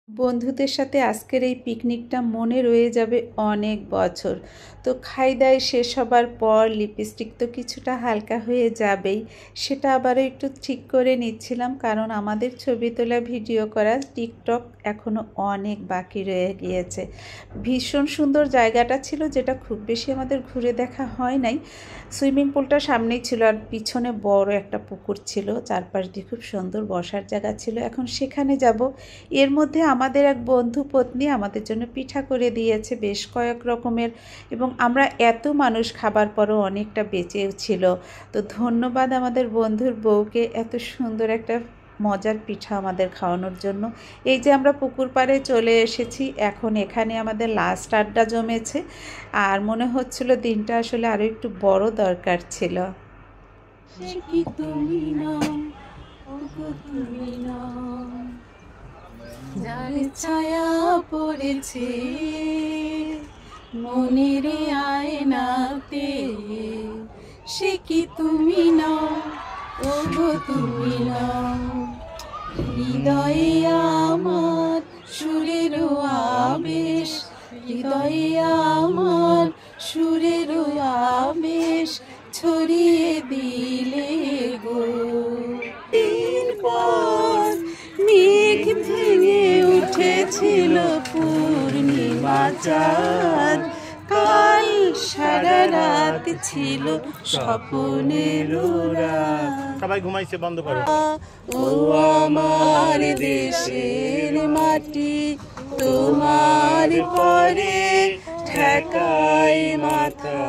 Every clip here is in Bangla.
বন্ধুদের সাথে আজকের এই পিকনিকটা মনে রয়ে যাবে অনেক বছর। তো খাই দাই শেষ হবার পর লিপস্টিক তো কিছুটা হালকা হয়ে যাবেই, সেটা আবারও একটু ঠিক করে নিচ্ছিলাম, কারণ আমাদের ছবি তোলা ভিডিও করা টিকটক এখনও অনেক বাকি রয়ে গিয়েছে। ভীষণ সুন্দর জায়গাটা ছিল, যেটা খুব বেশি আমাদের ঘুরে দেখা হয় নাই। সুইমিং পুলটা সামনেই ছিল, আর পিছনে বড় একটা পুকুর ছিল, চারপাশ দিয়ে খুব সুন্দর বসার জায়গা ছিল। এখন সেখানে যাব। এর মধ্যে আমাদের এক বন্ধু পত্নী আমাদের জন্য পিঠা করে দিয়েছে বেশ কয়েক রকমের, এবং আমরা এত মানুষ খাবার পরও অনেকটা বেঁচেও ছিল। তো ধন্যবাদ আমাদের বন্ধুর বউকে এত সুন্দর একটা মজার পিঠা আমাদের খাওয়ানোর জন্য। এই যে আমরা পুকুর পাড়ে চলে এসেছি, এখন এখানে আমাদের লাস্ট আড্ডা জমেছে, আর মনে হচ্ছিল দিনটা আসলে আরও একটু বড় দরকার ছিল। যার ছায়া পড়েছে মনের আয়নাতে, সে কি তুমি নও, ওগো তুমি নও। হৃদয়ে আমার সুরের আবেশ, হৃদয়ে আমার সুরের আবেশ ছড়িয়ে দিলে গো। পর মেঘ ভেঙে উঠেছিল পূর্ণিমা চাঁদ, কাল সারা রাত ছিল স্বপ্নের রাত। সবাই ঘুমাইছে, বন্ধ করো। ও আমার দেশের মাটি, তোমার পরে ঠেকাই মাথা।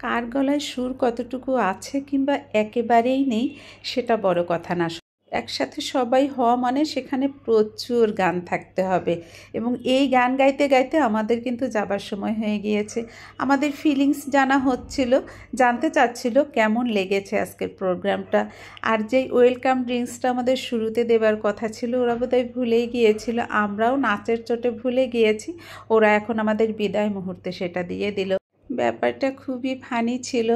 কার গলায় সুর কতটুকু আছে কিংবা একেবারেই নেই সেটা বড় কথা না, একসাথে সবাই হওয়া মানে সেখানে প্রচুর গান থাকতে হবে, এবং এই গান গাইতে গাইতে আমাদের কিন্তু যাবার সময় হয়ে গিয়েছে। আমাদের ফিলিংস জানা হচ্ছিল, জানতে চাচ্ছিল কেমন লেগেছে আজকের প্রোগ্রামটা। আর যেই ওয়েলকাম ড্রিঙ্কসটা আমাদের শুরুতে দেবার কথা ছিল ওরা বোধহয় ভুলেই গিয়েছিল, আমরাও নাচের চোটে ভুলে গিয়েছি, ওরা এখন আমাদের বিদায় মুহূর্তে সেটা দিয়ে দিল। ব্যাপারটা খুবই ফানি ছিল।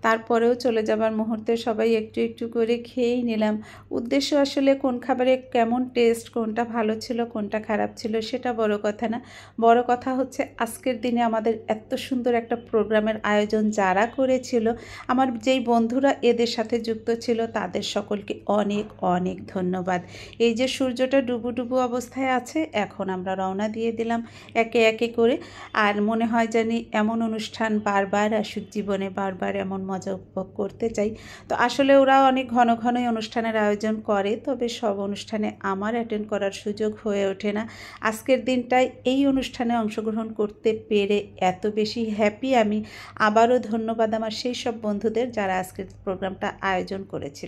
তারপরেও চলে যাবার মুহূর্তে সবাই একটু একটু করে খেয়েই নিলাম। উদ্দেশ্য আসলে কোন খাবারে কেমন টেস্ট, কোনটা ভালো ছিল কোনটা খারাপ ছিল সেটা বড় কথা না, বড় কথা হচ্ছে আজকের দিনে আমাদের এত সুন্দর একটা প্রোগ্রামের আয়োজন যারা করেছিল, আমার যেই বন্ধুরা এদের সাথে যুক্ত ছিল তাদের সকলকে অনেক অনেক ধন্যবাদ। এই যে সূর্যটা ডুবু ডুবু অবস্থায় আছে, এখন আমরা রওনা দিয়ে দিলাম একে একে করে। আর মনে হয় জানি এমন অনুষ্ঠান বারবার আসুক জীবনে, বারবার এমন মজা উপভোগ করতে চাই। তো আসলে ওরা অনেক ঘন ঘনই অনুষ্ঠানের আয়োজন করে, তবে সব অনুষ্ঠানে আমার অ্যাটেন্ড করার সুযোগ হয়ে ওঠে না। আজকের দিনটায় এই অনুষ্ঠানে অংশগ্রহণ করতে পেরে এত বেশি হ্যাপি আমি। আবারও ধন্যবাদ আমার সেই সব বন্ধুদের যারা আজকের প্রোগ্রামটা আয়োজন করেছিল।